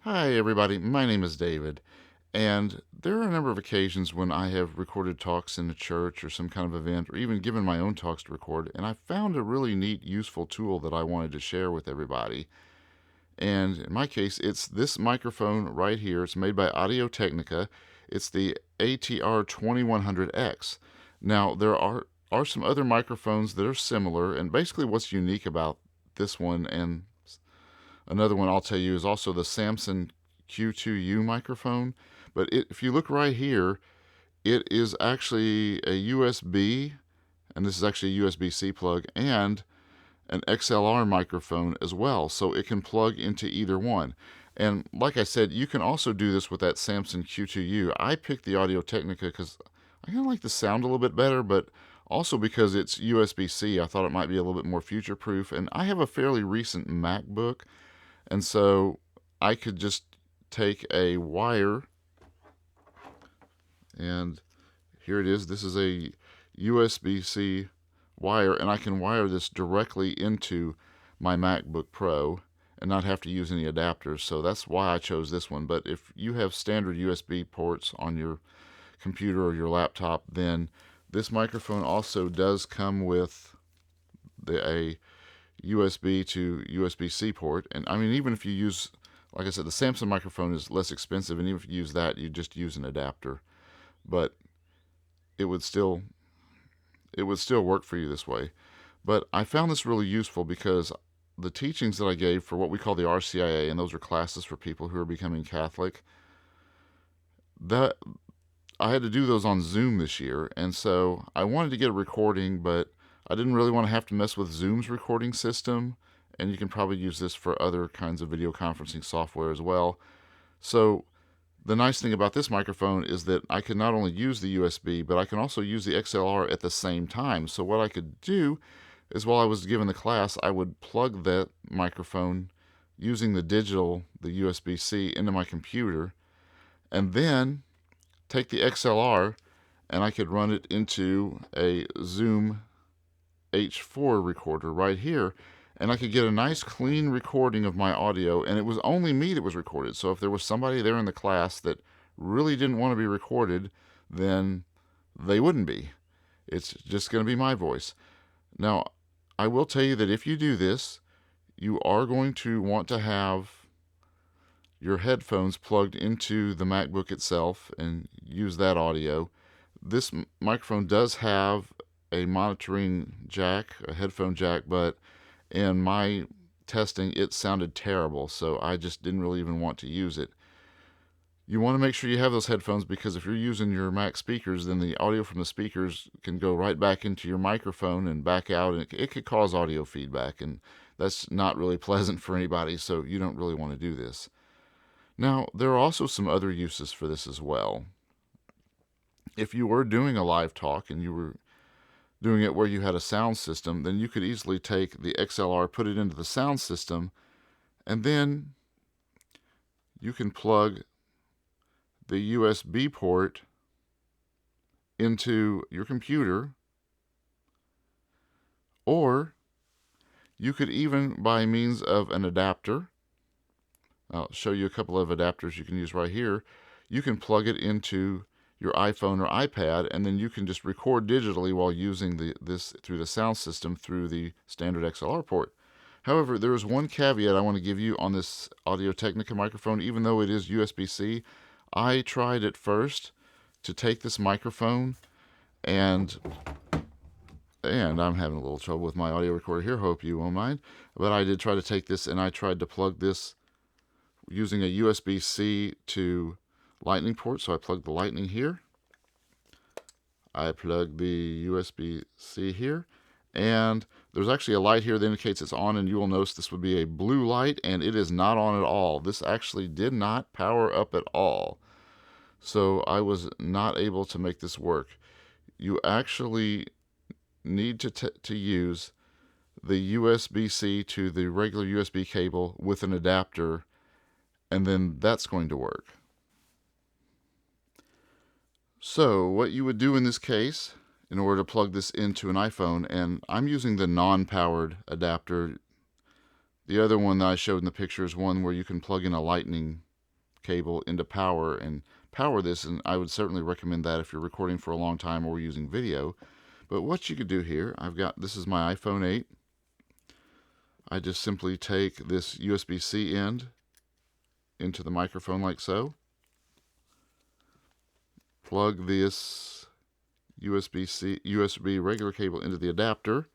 Hi, everybody. My name is David, and there are a number of occasions when I have recorded talks in a church or some kind of event, or even given my own talks to record, and I found a really neat, useful tool that I wanted to share with everybody. And in my case, it's this microphone right here. It's made by Audio Technica. It's the ATR-2100X. Now, there are some other microphones that are similar, and basically what's unique about this one and another one I'll tell you is also the Samson Q2U microphone. But if you look right here, it is actually a USB, and this is actually a USB-C plug, and an XLR microphone as well. So it can plug into either one. And like I said, you can also do this with that Samson Q2U. I picked the Audio Technica because I kind of like the sound a little bit better, but also because it's USB-C, I thought it might be a little bit more future-proof. And I have a fairly recent MacBook, and so I could just take a wire, and here it is. This is a USB-C wire, and I can wire this directly into my MacBook Pro and not have to use any adapters. So that's why I chose this one. But if you have standard USB ports on your computer or your laptop, then this microphone also does come with a USB to USB-C port. And I mean, even if you use, like I said, the Samsung microphone is less expensive, and even if you use that, you just use an adapter. But it would still work for you this way. But I found this really useful because the teachings that I gave for what we call the RCIA, and those are classes for people who are becoming Catholic, that I had to do those on Zoom this year, and so I wanted to get a recording, but I didn't really want to have to mess with Zoom's recording system, and you can probably use this for other kinds of video conferencing software as well. So the nice thing about this microphone is that I can not only use the USB, but I can also use the XLR at the same time. So what I could do is, while I was giving the class, I would plug that microphone using the USB-C into my computer, and then take the XLR and I could run it into a Zoom H4 recorder right here, and I could get a nice clean recording of my audio, and it was only me that was recorded. So if there was somebody there in the class that really didn't want to be recorded, then they wouldn't be. It's just going to be my voice. Now, I will tell you that if you do this, you are going to want to have your headphones plugged into the MacBook itself and use that audio. This microphone does have a monitoring jack, a headphone jack, but in my testing it sounded terrible, so I just didn't really even want to use it. You want to make sure you have those headphones, because if you're using your Mac speakers, then the audio from the speakers can go right back into your microphone and back out, and it could cause audio feedback, and that's not really pleasant for anybody, so you don't really want to do this. Now, there are also some other uses for this as well. If you were doing a live talk and you were doing it where you had a sound system, then you could easily take the XLR, put it into the sound system, and then you can plug the USB port into your computer, or you could even, by means of an adapter, I'll show you a couple of adapters you can use right here. You can plug it into your iPhone or iPad, and then you can just record digitally while using this through the sound system through the standard XLR port. However, there is one caveat I want to give you on this Audio Technica microphone. Even though it is USB-C, I tried at first to take this microphone, and I'm having a little trouble with my audio recorder here, hope you won't mind, but I did try to take this and I tried to plug this using a USB-C to lightning port. So I plugged the lightning here, I plugged the USB-C here, and there's actually a light here that indicates it's on, and you will notice this would be a blue light, and it is not on at all. This actually did not power up at all, so I was not able to make this work. You actually need to use the USB-C to the regular USB cable with an adapter, and then that's going to work. So what you would do in this case, in order to plug this into an iPhone, and I'm using the non-powered adapter. The other one that I showed in the picture is one where you can plug in a lightning cable into power and power this, and I would certainly recommend that if you're recording for a long time or using video. But what you could do here, this is my iPhone 8. I just simply take this USB-C end into the microphone like so. Plug this USB regular cable into the adapter.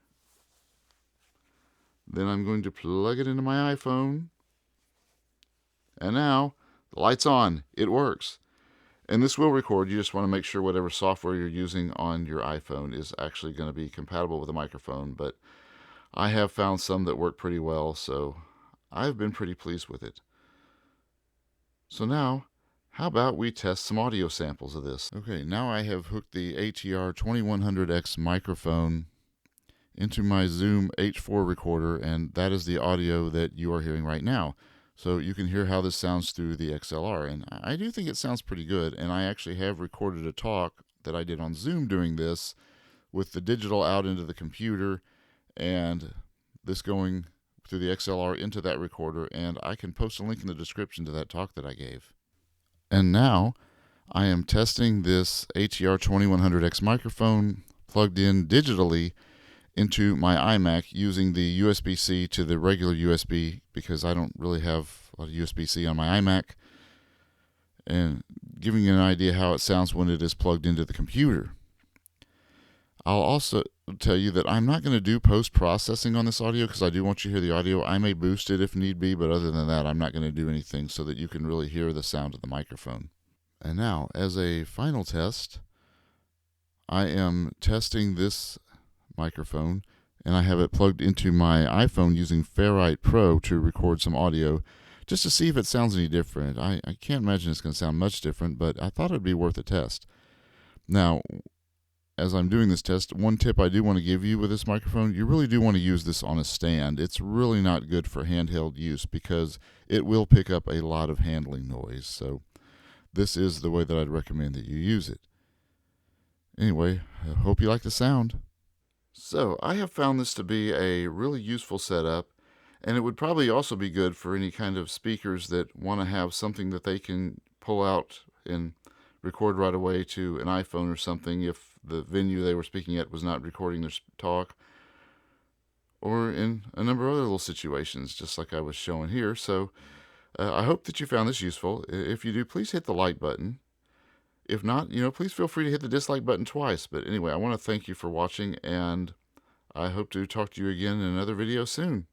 Then I'm going to plug it into my iPhone. And now the light's on. It works. And this will record. You just want to make sure whatever software you're using on your iPhone is actually going to be compatible with the microphone. But I have found some that work pretty well, so I've been pretty pleased with it. So now, how about we test some audio samples of this? Okay, now I have hooked the ATR-2100x microphone into my Zoom H4 recorder, and that is the audio that you are hearing right now. So you can hear how this sounds through the XLR, and I do think it sounds pretty good, and I actually have recorded a talk that I did on Zoom doing this with the digital out into the computer and this going through the XLR into that recorder, and I can post a link in the description to that talk that I gave. And now I am testing this ATR-2100x microphone plugged in digitally into my iMac using the USB-C to the regular USB, because I don't really have a lot of USB-C on my iMac, and giving you an idea how it sounds when it is plugged into the computer. I'll also tell you that I'm not going to do post-processing on this audio because I do want you to hear the audio. I may boost it if need be, but other than that, I'm not going to do anything so that you can really hear the sound of the microphone. And now, as a final test, I am testing this microphone, and I have it plugged into my iPhone using Ferrite Pro to record some audio just to see if it sounds any different. I can't imagine it's going to sound much different, but I thought it would be worth a test. Now, as I'm doing this test, one tip I do want to give you with this microphone, you really do want to use this on a stand. It's really not good for handheld use because it will pick up a lot of handling noise. So this is the way that I'd recommend that you use it. Anyway, I hope you like the sound. So I have found this to be a really useful setup, and it would probably also be good for any kind of speakers that want to have something that they can pull out and record right away to an iPhone or something if the venue they were speaking at was not recording their talk, or in a number of other little situations, just like I was showing here. So I hope that you found this useful. If you do, please hit the like button. If not, please feel free to hit the dislike button twice. But anyway, I want to thank you for watching, and I hope to talk to you again in another video soon.